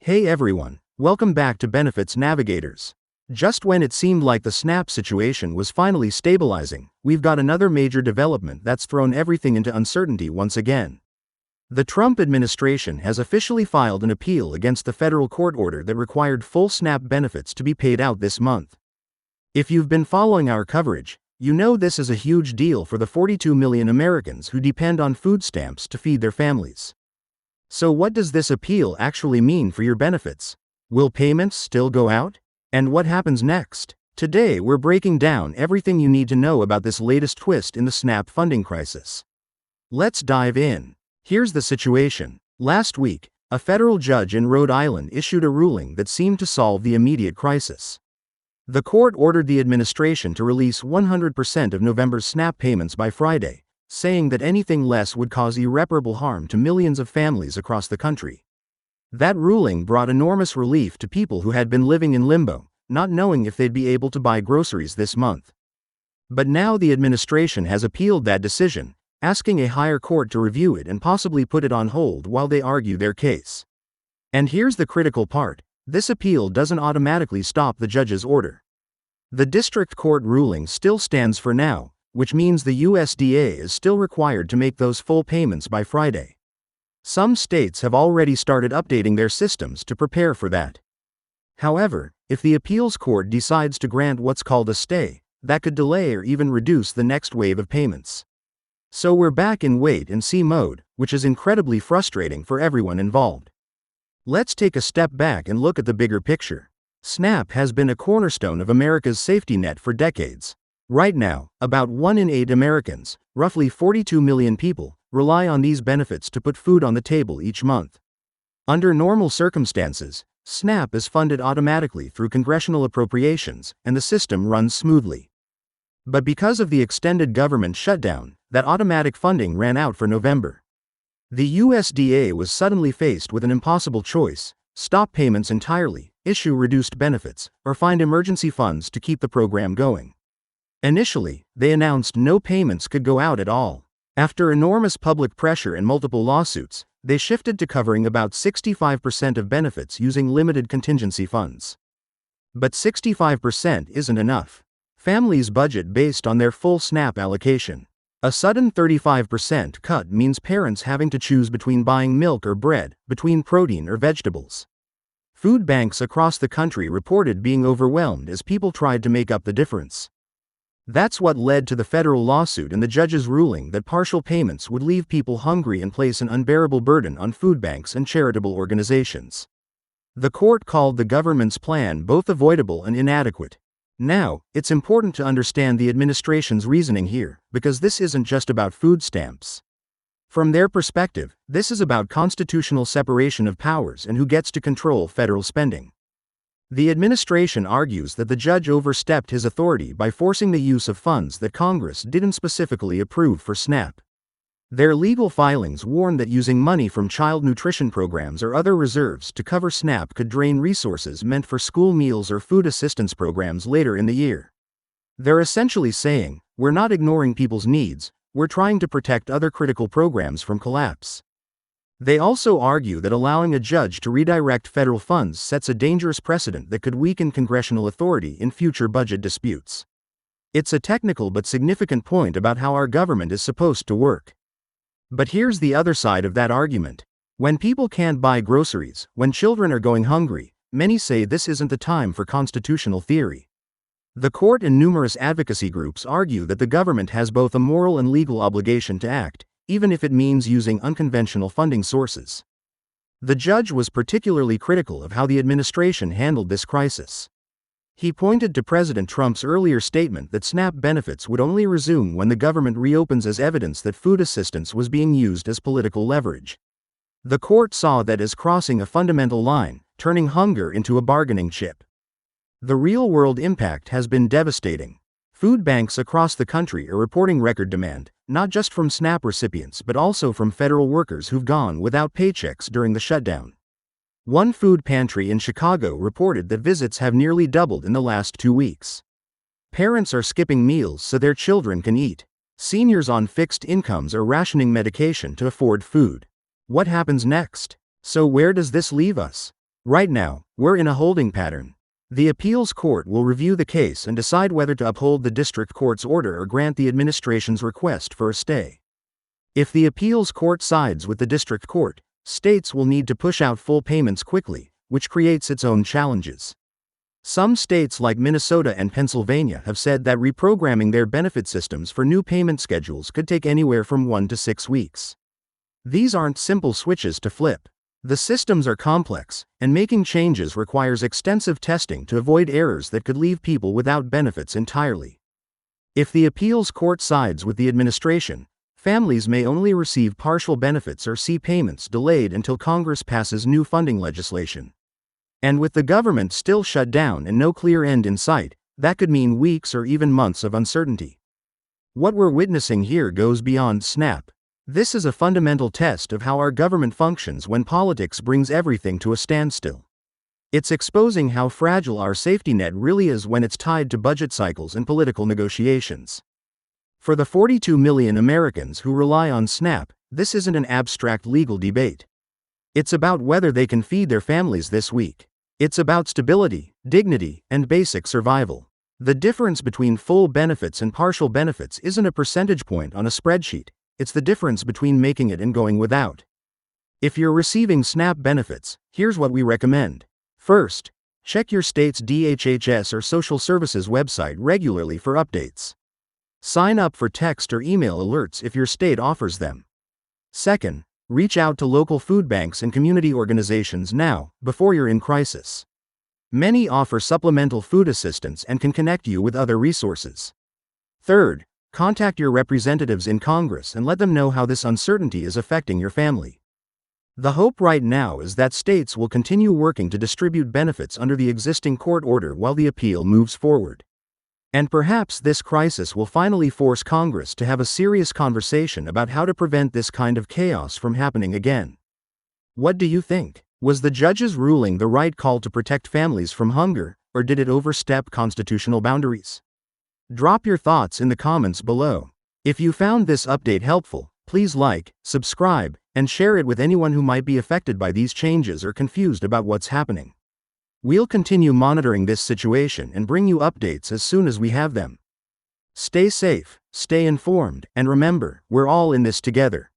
Hey everyone, welcome back to Benefits Navigators. Just when it seemed like the SNAP situation was finally stabilizing, we've got another major development that's thrown everything into uncertainty once again. The Trump administration has officially filed an appeal against the federal court order that required full SNAP benefits to be paid out this month. If you've been following our coverage, you know this is a huge deal for the 42 million Americans who depend on food stamps to feed their families. So what does this appeal actually mean for your benefits? Will payments still go out? And what happens next? Today we're breaking down everything you need to know about this latest twist in the SNAP funding crisis. Let's dive in. Here's the situation. Last week, a federal judge in Rhode Island issued a ruling that seemed to solve the immediate crisis. The court ordered the administration to release 100% of November's SNAP payments by Friday, saying that anything less would cause irreparable harm to millions of families across the country. That ruling brought enormous relief to people who had been living in limbo, not knowing if they'd be able to buy groceries this month. But now the administration has appealed that decision, asking a higher court to review it and possibly put it on hold while they argue their case. And here's the critical part: this appeal doesn't automatically stop the judge's order. The district court ruling still stands for now, which means the USDA is still required to make those full payments by Friday. Some states have already started updating their systems to prepare for that. However, if the appeals court decides to grant what's called a stay, that could delay or even reduce the next wave of payments. So we're back in wait-and-see mode, which is incredibly frustrating for everyone involved. Let's take a step back and look at the bigger picture. SNAP has been a cornerstone of America's safety net for decades. Right now, about 1 in 8 Americans, roughly 42 million people, rely on these benefits to put food on the table each month. Under normal circumstances, SNAP is funded automatically through congressional appropriations, and the system runs smoothly. But because of the extended government shutdown, that automatic funding ran out for November. The USDA was suddenly faced with an impossible choice: stop payments entirely, issue reduced benefits, or find emergency funds to keep the program going. Initially, they announced no payments could go out at all. After enormous public pressure and multiple lawsuits, they shifted to covering about 65% of benefits using limited contingency funds. But 65% isn't enough. Families budget based on their full SNAP allocation. A sudden 35% cut means parents having to choose between buying milk or bread, between protein or vegetables. Food banks across the country reported being overwhelmed as people tried to make up the difference. That's what led to the federal lawsuit and the judge's ruling that partial payments would leave people hungry and place an unbearable burden on food banks and charitable organizations. The court called the government's plan both avoidable and inadequate. Now, it's important to understand the administration's reasoning here, because this isn't just about food stamps. From their perspective, this is about constitutional separation of powers and who gets to control federal spending. The administration argues that the judge overstepped his authority by forcing the use of funds that Congress didn't specifically approve for SNAP. Their legal filings warn that using money from child nutrition programs or other reserves to cover SNAP could drain resources meant for school meals or food assistance programs later in the year. They're essentially saying, we're not ignoring people's needs, we're trying to protect other critical programs from collapse. They also argue that allowing a judge to redirect federal funds sets a dangerous precedent that could weaken congressional authority in future budget disputes. It's a technical but significant point about how our government is supposed to work. But here's the other side of that argument. When people can't buy groceries, when children are going hungry, many say this isn't the time for constitutional theory. The court and numerous advocacy groups argue that the government has both a moral and legal obligation to act, even if it means using unconventional funding sources. The judge was particularly critical of how the administration handled this crisis. He pointed to President Trump's earlier statement that SNAP benefits would only resume when the government reopens as evidence that food assistance was being used as political leverage. The court saw that as crossing a fundamental line, turning hunger into a bargaining chip. The real-world impact has been devastating. Food banks across the country are reporting record demand, not just from SNAP recipients but also from federal workers who've gone without paychecks during the shutdown. One food pantry in Chicago reported that visits have nearly doubled in the last 2 weeks. Parents are skipping meals so their children can eat. Seniors on fixed incomes are rationing medication to afford food. What happens next? So where does this leave us? Right now, we're in a holding pattern. The appeals court will review the case and decide whether to uphold the district court's order or grant the administration's request for a stay. If the appeals court sides with the district court, states will need to push out full payments quickly, which creates its own challenges. Some states like Minnesota and Pennsylvania have said that reprogramming their benefit systems for new payment schedules could take anywhere from 1 to 6 weeks. These aren't simple switches to flip. The systems are complex, and making changes requires extensive testing to avoid errors that could leave people without benefits entirely. If the appeals court sides with the administration, families may only receive partial benefits or see payments delayed until Congress passes new funding legislation. And with the government still shut down and no clear end in sight, that could mean weeks or even months of uncertainty. What we're witnessing here goes beyond SNAP. This is a fundamental test of how our government functions when politics brings everything to a standstill. It's exposing how fragile our safety net really is when it's tied to budget cycles and political negotiations. For the 42 million Americans who rely on SNAP, this isn't an abstract legal debate. It's about whether they can feed their families this week. It's about stability, dignity, and basic survival. The difference between full benefits and partial benefits isn't a percentage point on a spreadsheet, it's the difference between making it and going without. If you're receiving SNAP benefits, here's what we recommend. First, check your state's DHHS or social services website regularly for updates. Sign up for text or email alerts if your state offers them. Second, reach out to local food banks and community organizations now, before you're in crisis. Many offer supplemental food assistance and can connect you with other resources. Third, contact your representatives in Congress and let them know how this uncertainty is affecting your family. The hope right now is that states will continue working to distribute benefits under the existing court order while the appeal moves forward. And perhaps this crisis will finally force Congress to have a serious conversation about how to prevent this kind of chaos from happening again. What do you think? Was the judge's ruling the right call to protect families from hunger, or did it overstep constitutional boundaries? Drop your thoughts in the comments below. If you found this update helpful, please like, subscribe, and share it with anyone who might be affected by these changes or confused about what's happening. We'll continue monitoring this situation and bring you updates as soon as we have them. Stay safe, stay informed, and remember, we're all in this together.